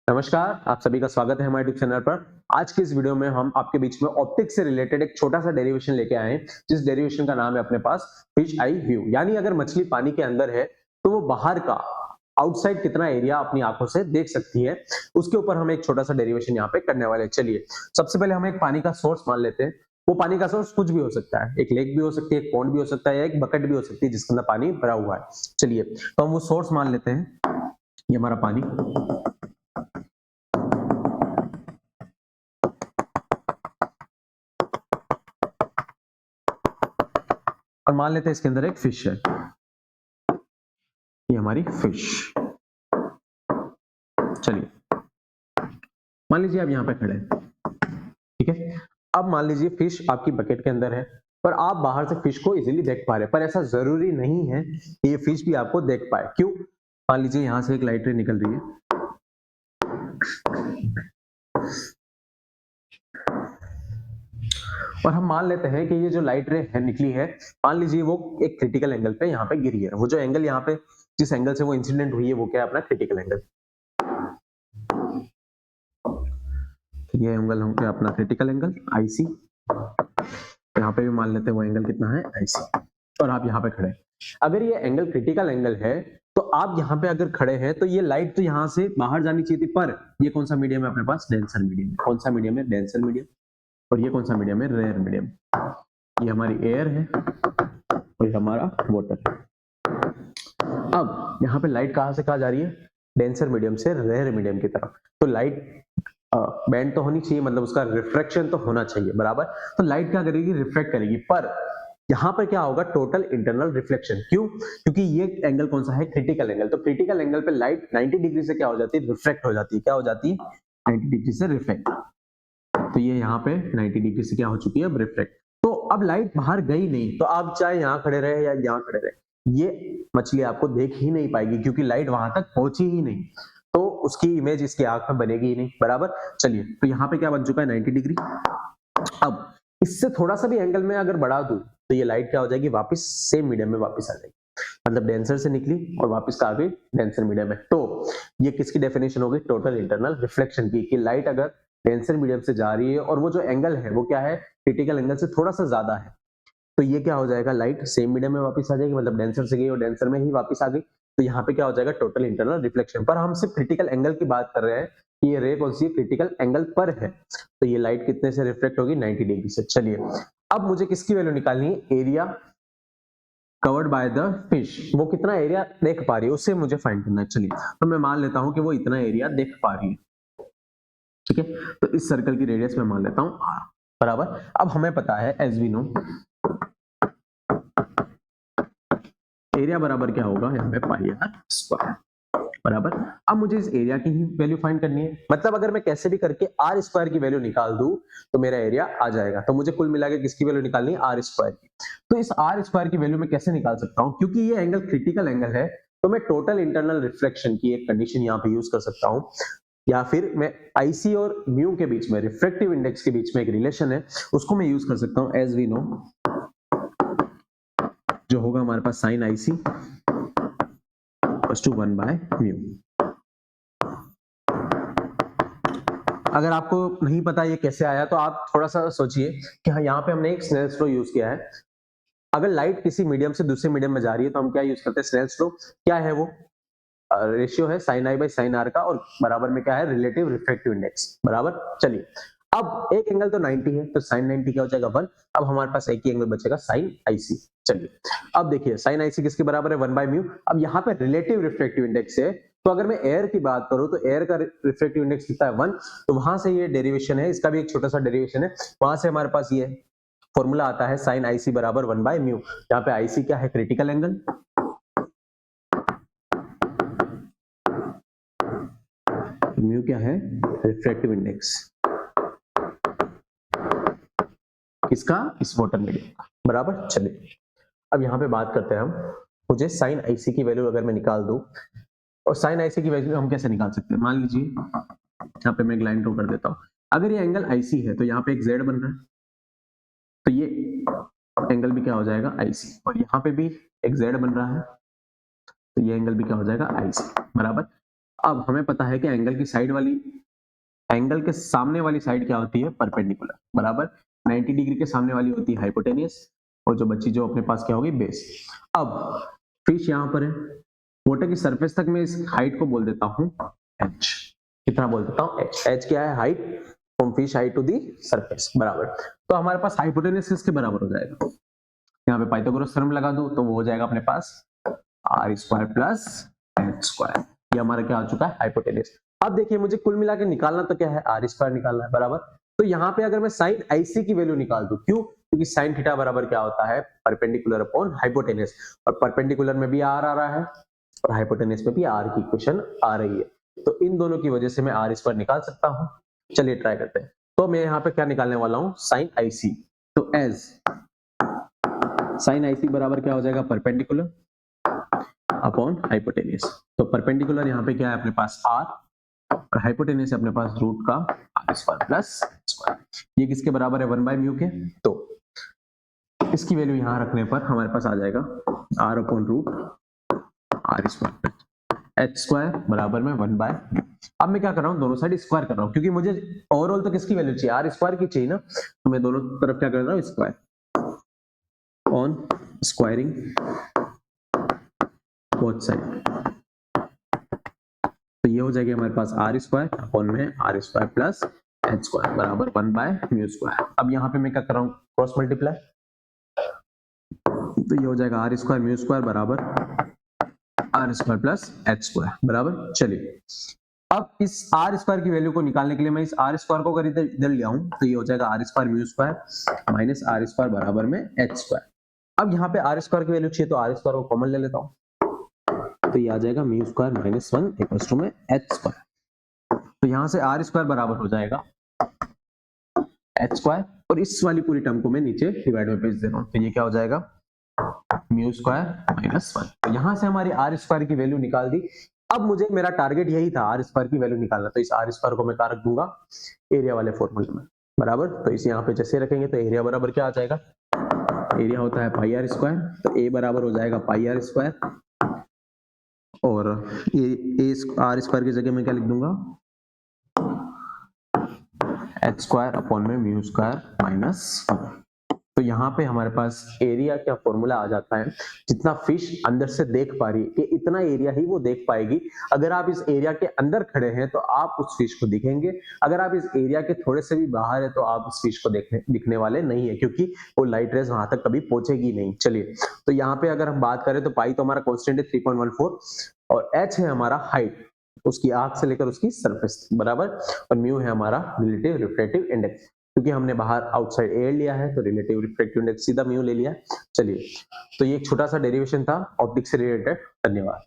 नमस्कार, आप सभी का स्वागत है हमारे यूट्यूब चैनल पर। आज की इस वीडियो में हम आपके बीच में ऑप्टिक्स से रिलेटेड एक छोटा-सा डेरिवेशन लेके आए हैं, जिस डेरिवेशन का नाम है अपने पास फिश आई व्यू। यानी अगर मछली पानी के अंदर है, तो वो बाहर का आउटसाइड कितना एरिया अपनी आँखों से देख सकती है, उसके ऊपर हम एक छोटा-सा डेरिवेशन यहाँ पे करने वाले हैं। चलिए, सबसे पहले हम एक पानी का सोर्स मान लेते हैं। वो पानी का सोर्स कुछ भी हो सकता है, एक लेक भी हो सकती है, एक पॉन्ड भी हो सकता है या एक बकेट भी हो सकती है जिसके अंदर पानी भरा हुआ है। चलिए, तो हम वो सोर्स मान लेते हैं, ये हमारा पानी। और मान लेते हैं इसके अंदर एक फिश है, ये हमारी फिश। चलिए, मान लीजिए आप यहाँ पे खड़े हैं, ठीक है। अब मान लीजिए फिश आपकी बकेट के अंदर है, पर आप बाहर से फिश को इजीली देख पा रहे हैं, पर ऐसा जरूरी नहीं है कि ये फिश भी आपको देख पाए। क्यों? मान लीजिए यहाँ से एक लाइट रे निकल रही है, और हम मान लेते हैं कि ये जो लाइट रे है निकली है, मान लीजिए वो एक क्रिटिकल एंगल पे यहाँ पे गिरी है। वो जो एंगल यहाँ पे, जिस एंगल से वो इंसिडेंट हुई है, वो क्या है? अपना क्रिटिकल एंगल। ये एंगल हो गया अपना क्रिटिकल एंगल आईसी। यहाँ पे भी मान लेते हैं वो एंगल कितना है? आईसी। और आप यहाँ पे खड़े हैं। अगर ये एंगल क्रिटिकल एंगल है, तो आप यहाँ पे अगर खड़े हैं, तो ये लाइट तो यहाँ से बाहर जानी चाहिए थी, पर ये कौन सा मीडियम है अपने पास? डेंसर मीडियम है। कौन सा मीडियम है? Denser medium. और ये कौन सा मीडियम है? Rare medium. ये हमारी एयर है और ये हमारा वाटर है। अब यहाँ पे लाइट कहाँ से कहाँ जा रही है? डेंसर मीडियम से रेयर मीडियम की तरफ। तो लाइट बैंड तो होनी चाहिए, मतलब उसका रिफ्रैक्शन तो होना चाहिए, बराबर। तो लाइट क्या करेगी? रिफ्रैक्ट करेगी। पर यहाँ पर क्या होगा? Total internal reflection. क्यों? क्योंकि ये एंगल कौन सा है? Critical angle. तो क्रिटिकल एंगल पे लाइट 90 डिग्री से क्या हो जाती है? रिफ्रैक्ट हो जाती है। क्या हो जाती है? 90 डिग्री से रिफ्रैक्ट। तो ये यहाँ पे 90 डिग्री से क्या हो चुकी है? अब रिफ्रैक्ट। तो अब लाइट बाहर गई नहीं, तो आप चाहे यहाँ खड़े रहे या यहाँ खड़े रहे, ये मछली आपको देख ही नहीं पाएगी, क्योंकि लाइट वहां तक पहुंची ही नहीं। तो उसकी इमेज इसकी आंख में बनेगी ही नहीं, बराबर। चलिए, तो यहाँ पे क्या बन चुका है? 90 डिग्री। अब इससे थोड़ा सा भी एंगल में अगर बढ़ा दूं, तो ये लाइट क्या हो जाएगी? वापस सेम मीडियम में वापस आ जाएगी। मतलब डेंसर से निकली और वापस आ गई डेंसर मीडियम में। तो ये किसकी डेफिनेशन होगी? टोटल इंटरनल रिफ्लेक्शन की, कि लाइट अगर डेंसर मीडियम से जा रही है और वो जो एंगल है वो क्या है? क्रिटिकल एंगल से थोड़ा सा ज्यादा है, तो ये क्या हो जाएगा? लाइट सेम मीडियम में वापस आ जाएगी, मतलब डेंसर से गई और डेंसर में ही वापस आ गई। तो यहाँ पे क्या हो जाएगा? Total internal reflection. पर हम सिर्फ क्रिटिकल एंगल की बात कर रहे हैं कि ये रे कौन सी क्रिटिकल एंगल पर है। तो ये लाइट कितने से रिफ्लेक्ट होगी? 90 डिग्री से। चलिए, अब मुझे किसकी वैल्यू निकालनी है? Area covered by the fish. वो कितना एरिया देख पा रही है, उससे मुझे फाइंड करना है। चलिए, तो मैं मान लेता हूं कि वो इतना एरिया देख पा रही है, ठीक है। तो इस सर्कल की रेडियस में मान लेता हूं आर, बराबर। अब हमें पता है, एज वी नो, एरिया बराबर क्या होगा? यहाँ पे पाई आर स्क्वायर, बराबर। अब मुझे इस एरिया की ही वैल्यू फाइंड करनी है। मतलब अगर मैं कैसे भी करके आर स्क्वायर की वैल्यू निकाल दूं, तो मेरा एरिया आ जाएगा। तो मुझे कुल मिला के किसकी वैल्यू निकालनी है? आर स्क्वायर की। तो इस आर स्क्वायर की वैल्यू मैं कैसे निकाल सकता हूं? क्योंकि ये एंगल क्रिटिकल एंगल है, तो मैं टोटल इंटरनल रिफ्लेक्शन की एक कंडीशन यहाँ पे यूज कर सकता हूँ, या फिर मैं आईसी और म्यू के बीच में, रिफ्रैक्टिव इंडेक्स के बीच में एक रिलेशन है, उसको मैं यूज कर सकता हूँ। एज वी नो, जो होगा हमारे पास sine IC equals to 1 by mu. अगर आपको नहीं पता ये कैसे आया, तो आप थोड़ा सा सोचिए कि हाँ, यहाँ पे हमने एक स्नेल्स लॉ यूज किया है। अगर लाइट किसी मीडियम से दूसरे मीडियम में जा रही है, तो हम क्या यूज करते हैं? Snell's law. क्या है वो? रेशियो है sine i by sine r का, और बराबर में क्या है? रिलेटिव रिफ्रैक्टिव इंडेक्स, बराबर। चलिए, अब एक एंगल तो 90 है, तो साइन 90 क्या हो जाएगा? 1। अब हमारे पास एक ही एंगल बचेगा, साइन आईसी। चलिए, अब देखिए साइन आईसी किसके बराबर है? 1 बाय म्यू। अब यहाँ पे रिलेटिव रिफ्रैक्टिव इंडेक्स है, तो अगर मैं एयर की बात करूं, तो एयर का रिफ्रैक्टिव इंडेक्स कितना है? 1। तो वहां से ये डेरिवेशन है, इसका भी एक छोटा सा डेरिवेशन है, वहां से हमारे पास ये फॉर्मूला आता है, साइन आईसी बराबर 1 बाय म्यू। यहाँ पे आईसी क्या है? Critical angle. म्यू क्या है? Refractive index. किसका? इस वाटर मीडियम का, बराबर। चलिए, अब यहाँ पे बात करते हैं हम। मुझे साइन आईसी की वैल्यू अगर मैं निकाल दूं, और साइन आईसी की वैल्यू हम कैसे निकाल सकते हैं? मान लीजिए यहाँ पे मैं एक लाइन ड्रॉ कर देता हूँ। अगर ये एंगल आईसी है, तो यहाँ पे एक जेड बन रहा है, तो ये एंगल भी क्या हो जाएगा? आईसी। और यहाँ पे भी एक जेड बन रहा है, तो ये एंगल भी क्या हो जाएगा? आईसी, बराबर। अब हमें पता है कि एंगल की साइड वाली, एंगल के सामने वाली साइड क्या होती है, परपेंडिकुलर, बराबर। 90 डिग्री के सामने वाली होती है हाइपोटेनियस, और जो बची जो अपने पास क्या होगी, बेस। अब फिश यहाँ पर है, वाटर की सरफेस तक मैं इस हाइट को बोल देता हूँ h। कितना बोल देता हूँ, h। h क्या है, height from fish height to the surface, बराबर। तो हमारे पास हाइपोटेनियस किसके बराबर हो जाएगा, यहाँ पे पाइथागोरस थ्योरम लगा दो तो वो हो जाएगा अपने पास r square plus h square. ये हमारा क्या आ चुका है, हाइपोटेनियस। अब देखिए मुझे कुल मिला के निकालना तो क्या है, r स्क्वायर निकालना है, बराबर। तो यहाँ पे अगर मैं साइन IC की वैल्यू निकाल दूं, क्यों, क्योंकि साइन थीटा बराबर क्या होता है, परपेंडिकुलर अपॉन हाइपोटेनियस, और परपेंडिकुलर में भी r आ रहा है और हाइपोटेनियस में भी r की इक्वेशन आ रही है, तो इन दोनों की वजह से मैं r स्क्वायर निकाल सकता हूँ। चलिए ट्राई करते हैं। तो मैं यहाँ पे क्या निकालने वाला हूँ, साइन IC। तो एज साइन IC बराबर क्या हो जाएगा, परपेंडिकुलर अपॉन हाइपोटेनियस। तो परपेंडिकुलर यहाँ पे क्या है अपने पास r, और हाइपोटेनियस अपने पास रूट का r स्क्वायर प्लस स्क्वायर। ये किसके बराबर है, 1 बाय म्यू के। तो इसकी वैल्यू यहाँ रखने पर हमारे पास आ जाएगा r upon root r square h square बराबर में 1 बाय। अब मैं क्या कर रहा हूँ, दोनों साइड स्क्वायर कर रहा हूँ, क्योंकि मुझे ओवरऑल तो किसकी वैल्यू चाहिए, r स्क्वायर की चाहिए ना, तो मैं दोनों तरफ क्या कर रहा हूँ, square on squaring both side. तो ये हो जाएगी हमारे पास r स्क्वायर अपॉन में r square plus h square बराबर 1 बाय म्यू स्क्वायर। अब यहाँ पे मैं क्या कर रहा हूँ, क्रॉस मल्टीप्लाई, तो ये हो जाएगा r स्क्वायर म्यू स्क्वायर बराबर r square plus h square, बराबर। चलिए अब इस r स्क्वायर की वैल्यू को निकालने के लिए मैं इस r स्क्वायर को अगर इधर ले आऊं तो ये हो जाएगा r square mu square minus r square बराबर में h स्क्वायर। अब यहाँ पे r स्क्वायर की वैल्यू चाहिए तो r स्क्वायर को कॉमन ले लेता हूँ, तो ये आ जाएगा mu square minus 1 equals to में h स्क्वायर। तो यहाँ से r स्क्वायर बराबर हो जाएगा h स्क्वायर, और इस वाली पूरी टर्म को मैं नीचे डिवाइड में भेज दे रहा हूँ, तो ये क्या हो जाएगा, म्यू स्क्वायर माइनस 1। तो यहाँ से हमारी r स्क्वायर की वैल्यू निकाल दी। अब मुझे मेरा टारगेट यही था, r स्क्वायर की वैल्यू निकालना, तो इस r स्क्वायर को मैं कहाँ रख दूंगा, एरिया वाले फॉर्मूले में, बराबर। तो इस यहाँ पे जैसे रखेंगे तो एरिया बराबर क्या आ जाएगा, एरिया होता है पाई r स्क्वायर, तो a बराबर हो जाएगा पाई r स्क्वायर, और ए r स्क्वायर की जगह मैं क्या लिख दूंगा, h स्क्वायर अपॉन में म्यू स्क्वायर माइनस 1। तो यहाँ पे हमारे पास एरिया का फॉर्मूला आ जाता है, जितना फिश अंदर से देख पा रही है कि इतना एरिया ही वो देख पाएगी। अगर आप इस एरिया के अंदर खड़े हैं तो आप उस फिश को दिखेंगे, अगर आप इस एरिया के थोड़े से भी बाहर है तो आप उस फिश को दिखने वाले नहीं है, क्योंकि वो लाइट रेज वहां तक कभी पहुंचेगी नहीं। चलिए तो यहाँ पे अगर हम बात करें तो पाई तो हमारा कॉन्स्टेंट है 3.14, और h है हमारा हाइट, उसकी आंख से लेकर उसकी सरफेस, बराबर, और म्यू है हमारा रिलेटिव रिफ्रैक्टिव इंडेक्स, क्योंकि हमने बाहर आउटसाइड एयर लिया है तो रिलेटिव रिफ्रैक्टिव इंडेक्स सीधा म्यू ले लिया। चलिए तो ये एक छोटा सा डेरिवेशन था ऑप्टिक्स से रिलेटेड। धन्यवाद।